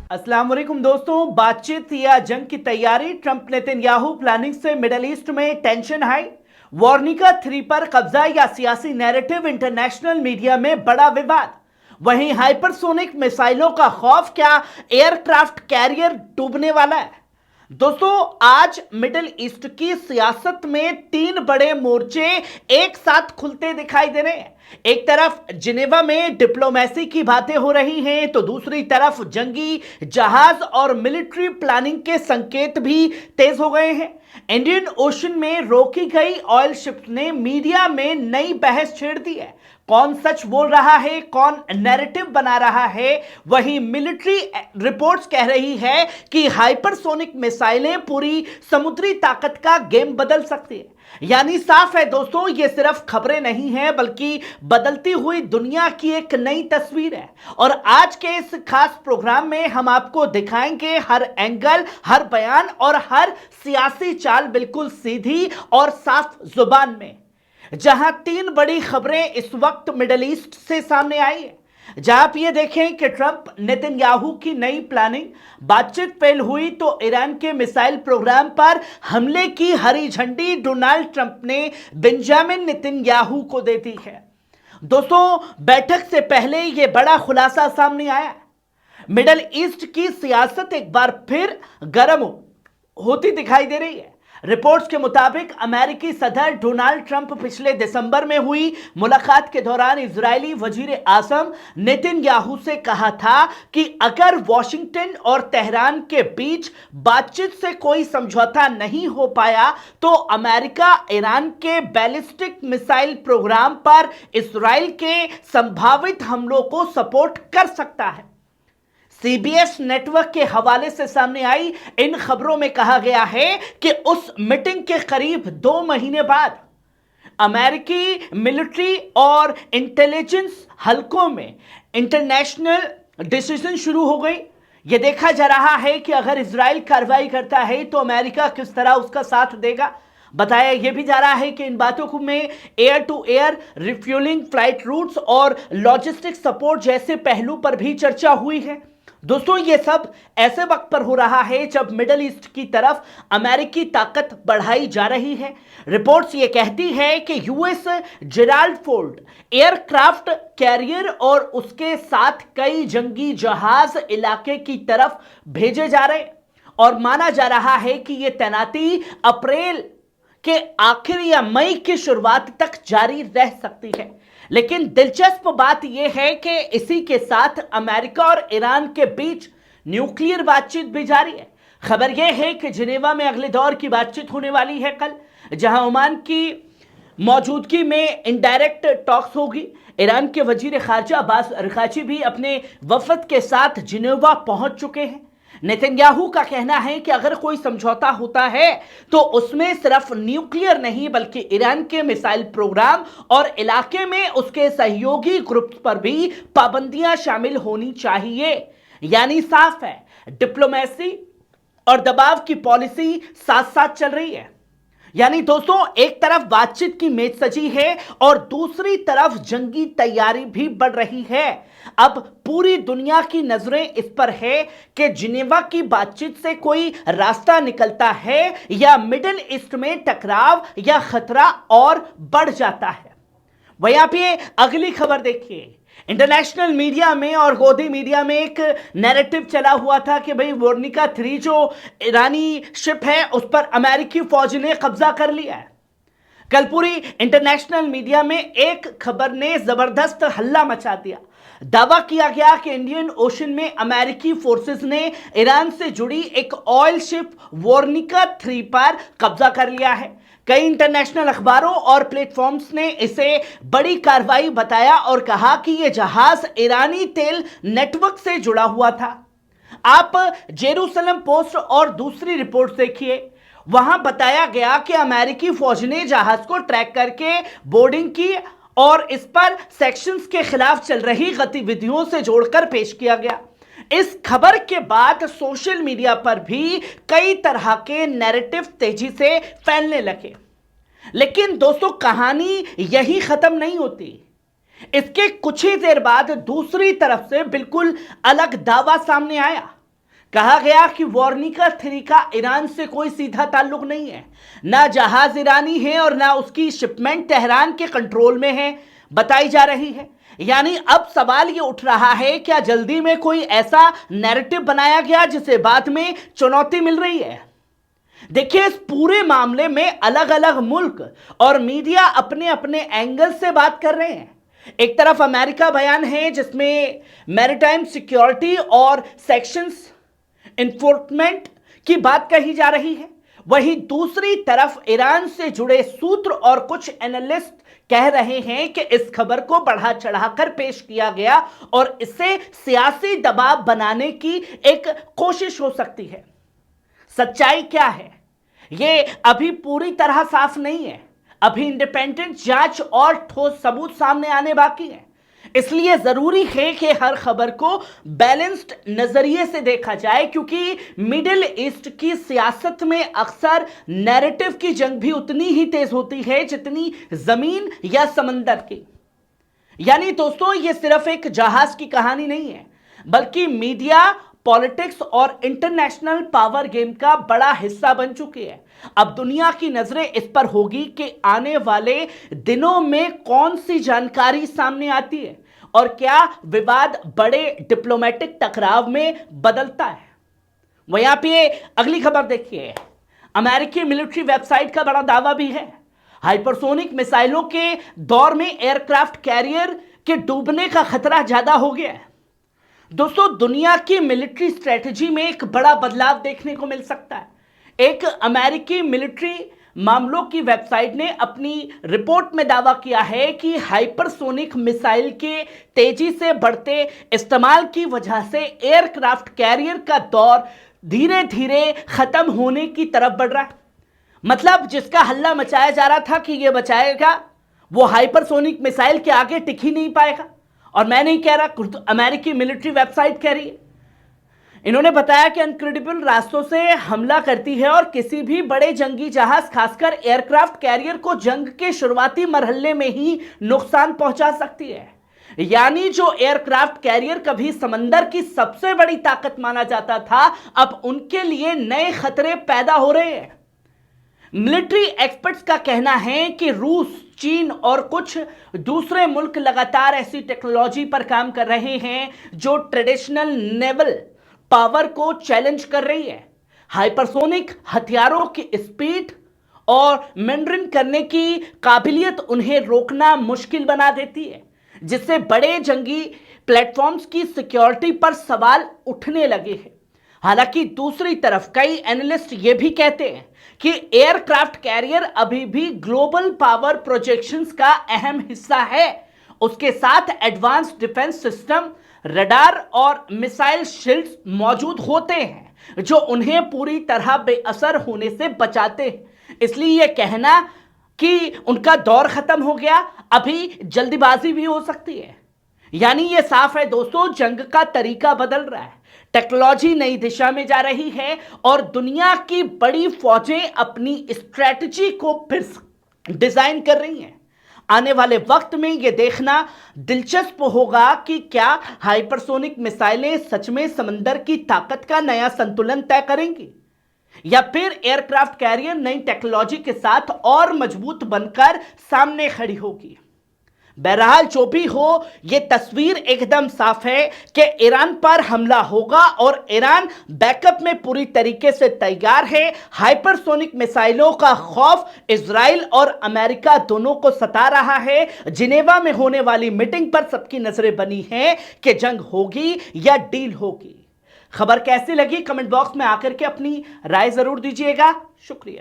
अस्सलाम वालेकुम दोस्तों। बातचीत या जंग की तैयारी, ट्रंप नेतन्याहू प्लानिंग से मिडिल ईस्ट में टेंशन हाई, वार्निका 3 पर कब्जा या सियासी नैरेटिव, इंटरनेशनल मीडिया में बड़ा विवाद। वहीं हाइपरसोनिक मिसाइलों का खौफ, क्या एयरक्राफ्ट कैरियर डूबने वाला है? दोस्तों, आज मिडिल ईस्ट की सियासत में 3 बड़े मोर्चे एक साथ खुलते दिखाई दे रहे हैं। एक तरफ जिनेवा में डिप्लोमेसी की बातें हो रही हैं, तो दूसरी तरफ जंगी जहाज और मिलिट्री प्लानिंग के संकेत भी तेज हो गए हैं। इंडियन ओशन में रोकी गई ऑयल शिप ने मीडिया में नई बहस छेड़ दी है। कौन सच बोल रहा है, कौन नैरेटिव बना रहा है? वहीं मिलिट्री रिपोर्ट्स कह रही है कि हाइपरसोनिक मिसाइलें पूरी समुद्री ताकत का गेम बदल सकती है। यानी साफ है दोस्तों, ये सिर्फ खबरें नहीं हैं, बल्कि बदलती हुई दुनिया की एक नई तस्वीर है। और आज के इस खास प्रोग्राम में हम आपको दिखाएंगे हर एंगल, हर बयान और हर सियासी चाल बिल्कुल सीधी और साफ जुबान में। जहां 3 बड़ी खबरें इस वक्त मिडिल ईस्ट से सामने आई है। जहां आप ये देखें कि ट्रंप नेतन्याहू की नई प्लानिंग, बातचीत फेल हुई तो ईरान के मिसाइल प्रोग्राम पर हमले की हरी झंडी डोनाल्ड ट्रंप ने बेंजामिन नेतन्याहू को दे दी है। दोस्तों, बैठक से पहले यह बड़ा खुलासा सामने आया। मिडिल ईस्ट की सियासत एक बार फिर गर्म होती दिखाई दे रही है। रिपोर्ट्स के मुताबिक अमेरिकी सदर डोनाल्ड ट्रंप पिछले दिसंबर में हुई मुलाकात के दौरान इजरायली वजीर आजम नेतन्याहू से कहा था कि अगर वॉशिंगटन और तेहरान के बीच बातचीत से कोई समझौता नहीं हो पाया तो अमेरिका ईरान के बैलिस्टिक मिसाइल प्रोग्राम पर इजराइल के संभावित हमलों को सपोर्ट कर सकता है। सीबीएस नेटवर्क के हवाले से सामने आई इन खबरों में कहा गया है कि उस मीटिंग के करीब 2 महीने बाद अमेरिकी मिलिट्री और इंटेलिजेंस हलकों में इंटरनेशनल डिसीजन शुरू हो गई। यह देखा जा रहा है कि अगर इजराइल कार्रवाई करता है तो अमेरिका किस तरह उसका साथ देगा। बताया यह भी जा रहा है कि इन बातों को में air to air refuelling, flight routes और लॉजिस्टिक सपोर्ट जैसे पहलू पर भी चर्चा हुई है। दोस्तों, ये सब ऐसे वक्त पर हो रहा है जब मिडिल ईस्ट की तरफ अमेरिकी ताकत बढ़ाई जा रही है। रिपोर्ट्स ये कहती है कि US Gerald Ford aircraft carrier और उसके साथ कई जंगी जहाज इलाके की तरफ भेजे जा रहे और माना जा रहा है कि यह तैनाती अप्रैल के आखिर या मई की शुरुआत तक जारी रह सकती है। लेकिन दिलचस्प बात यह है कि इसी के साथ अमेरिका और ईरान के बीच न्यूक्लियर बातचीत भी जारी है। खबर यह है कि जिनेवा में अगले दौर की बातचीत होने वाली है कल, जहां ओमान की मौजूदगी में इनडायरेक्ट टॉक्स होगी। ईरान के वजीर खारजा अब्बास अरकाची भी अपने वफद के साथ जिनेवा पहुंच चुके हैं। नेतन्याहू का कहना है कि अगर कोई समझौता होता है तो उसमें सिर्फ न्यूक्लियर नहीं बल्कि ईरान के मिसाइल प्रोग्राम और इलाके में उसके सहयोगी ग्रुप्स पर भी पाबंदियां शामिल होनी चाहिए। यानी साफ है, डिप्लोमेसी और दबाव की पॉलिसी साथ साथ चल रही है। यानी दोस्तों, एक तरफ बातचीत की मेज सजी है और दूसरी तरफ जंगी तैयारी भी बढ़ रही है। अब पूरी दुनिया की नजरें इस पर है कि जिनेवा की बातचीत से कोई रास्ता निकलता है या मिडिल ईस्ट में टकराव या खतरा और बढ़ जाता है। वहीं आप ये अगली खबर देखिए। इंटरनेशनल मीडिया में और गोदी मीडिया में एक नैरेटिव चला हुआ था कि भाई वार्निका 3 जो ईरानी शिप है उस पर अमेरिकी फौज ने कब्जा कर लिया है। कल पूरी इंटरनेशनल मीडिया में एक खबर ने जबरदस्त हल्ला मचा दिया। दावा किया गया कि इंडियन ओशन में अमेरिकी फोर्सेस ने ईरान से जुड़ी एक ऑयल शिप वार्निका 3 पर कब्जा कर लिया है। कई इंटरनेशनल अखबारों और प्लेटफॉर्म्स ने इसे बड़ी कार्रवाई बताया और कहा कि यह जहाज ईरानी तेल नेटवर्क से जुड़ा हुआ था। आप जेरूसलम पोस्ट और दूसरी रिपोर्ट देखिए, वहां बताया गया कि अमेरिकी फौज ने जहाज को ट्रैक करके बोर्डिंग की और इस पर सेक्शंस के खिलाफ चल रही गतिविधियों से जोड़कर पेश किया गया। इस खबर के बाद सोशल मीडिया पर भी कई तरह के नैरेटिव तेजी से फैलने लगे। लेकिन दोस्तों, कहानी यही खत्म नहीं होती। इसके कुछ ही देर बाद दूसरी तरफ से बिल्कुल अलग दावा सामने आया। कहा गया कि वॉर्निका 3 का ईरान से कोई सीधा ताल्लुक नहीं है, ना जहाज ईरानी है और ना उसकी शिपमेंट तेहरान के कंट्रोल में है बताई जा रही है। यानी अब सवाल ये उठ रहा है, क्या जल्दी में कोई ऐसा नैरेटिव बनाया गया जिसे बाद में चुनौती मिल रही है? देखिए, इस पूरे मामले में अलग अलग मुल्क और मीडिया अपने अपने एंगल से बात कर रहे हैं। एक तरफ अमेरिका बयान है जिसमें मैरीटाइम सिक्योरिटी और सेक्शंस इन्फोर्समेंट की बात कही जा रही है, वहीं दूसरी तरफ ईरान से जुड़े सूत्र और कुछ एनालिस्ट कह रहे हैं कि इस खबर को बढ़ा चढ़ाकर पेश किया गया और इससे सियासी दबाव बनाने की एक कोशिश हो सकती है। सच्चाई क्या है, यह अभी पूरी तरह साफ नहीं है। अभी इंडिपेंडेंट जांच और ठोस सबूत सामने आने बाकी हैं। इसलिए जरूरी है कि हर खबर को बैलेंस्ड नजरिए से देखा जाए, क्योंकि मिडिल ईस्ट की सियासत में अक्सर नैरेटिव की जंग भी उतनी ही तेज होती है जितनी जमीन या समंदर की। यानी दोस्तों, यह सिर्फ एक जहाज की कहानी नहीं है, बल्कि मीडिया, पॉलिटिक्स और इंटरनेशनल पावर गेम का बड़ा हिस्सा बन चुकी है। अब दुनिया की नजरें इस पर होगी कि आने वाले दिनों में कौन सी जानकारी सामने आती है और क्या विवाद बड़े डिप्लोमेटिक टकराव में बदलता है। वह यहां पे अगली खबर देखिए, अमेरिकी मिलिट्री वेबसाइट का बड़ा दावा भी है, हाइपरसोनिक मिसाइलों के दौर में एयरक्राफ्ट कैरियर के डूबने का खतरा ज्यादा हो गया है। दोस्तों, दुनिया की मिलिट्री स्ट्रेटजी में एक बड़ा बदलाव देखने को मिल सकता है। एक अमेरिकी मिलिट्री मामलों की वेबसाइट ने अपनी रिपोर्ट में दावा किया है कि हाइपरसोनिक मिसाइल के तेजी से बढ़ते इस्तेमाल की वजह से एयरक्राफ्ट कैरियर का दौर धीरे धीरे खत्म होने की तरफ बढ़ रहा है। मतलब जिसका हल्ला मचाया जा रहा था कि यह बचाएगा, वो हाइपरसोनिक मिसाइल के आगे टिक ही नहीं पाएगा। और मैं नहीं कह रहा, अमेरिकी मिलिट्री वेबसाइट कह रही है। इन्होंने बताया कि अनक्रेडिबल रास्तों से हमला करती है और किसी भी बड़े जंगी जहाज, खासकर एयरक्राफ्ट कैरियर को जंग के शुरुआती मरहले में ही नुकसान पहुंचा सकती है। यानी जो एयरक्राफ्ट कैरियर कभी समंदर की सबसे बड़ी ताकत माना जाता था, अब उनके लिए नए खतरे पैदा हो रहे हैं। मिलिट्री एक्सपर्ट्स का कहना है कि रूस, चीन और कुछ दूसरे मुल्क लगातार ऐसी टेक्नोलॉजी पर काम कर रहे हैं जो ट्रेडिशनल नेवल पावर को चैलेंज कर रही है। हाइपरसोनिक हथियारों की स्पीड और मैन्यूवर करने की काबिलियत उन्हें रोकना मुश्किल बना देती है, जिससे बड़े जंगी प्लेटफॉर्म्स की सिक्योरिटी पर सवाल उठने लगे हैं। हालांकि दूसरी तरफ कई एनालिस्ट ये भी कहते हैं कि एयरक्राफ्ट कैरियर अभी भी ग्लोबल पावर प्रोजेक्शंस का अहम हिस्सा है। उसके साथ एडवांस डिफेंस सिस्टम, रडार और मिसाइल शील्ड्स मौजूद होते हैं जो उन्हें पूरी तरह बेअसर होने से बचाते हैं। इसलिए यह कहना कि उनका दौर खत्म हो गया अभी जल्दीबाजी भी हो सकती है। यानी यह साफ है दोस्तों, जंग का तरीका बदल रहा है, टेक्नोलॉजी नई दिशा में जा रही है और दुनिया की बड़ी फौजें अपनी स्ट्रेटजी को फिर डिजाइन कर रही हैं। आने वाले वक्त में यह देखना दिलचस्प होगा कि क्या हाइपरसोनिक मिसाइलें सच में समंदर की ताकत का नया संतुलन तय करेंगी, या फिर एयरक्राफ्ट कैरियर नई टेक्नोलॉजी के साथ और मजबूत बनकर सामने खड़ी होगी। बहरहाल जो भी हो, यह तस्वीर एकदम साफ है कि ईरान पर हमला होगा और ईरान बैकअप में पूरी तरीके से तैयार है। हाइपरसोनिक मिसाइलों का खौफ इजराइल और अमेरिका दोनों को सता रहा है। जिनेवा में होने वाली मीटिंग पर सबकी नजरें बनी हैं कि जंग होगी या डील होगी। खबर कैसी लगी कमेंट बॉक्स में आकर के अपनी राय जरूर दीजिएगा। शुक्रिया।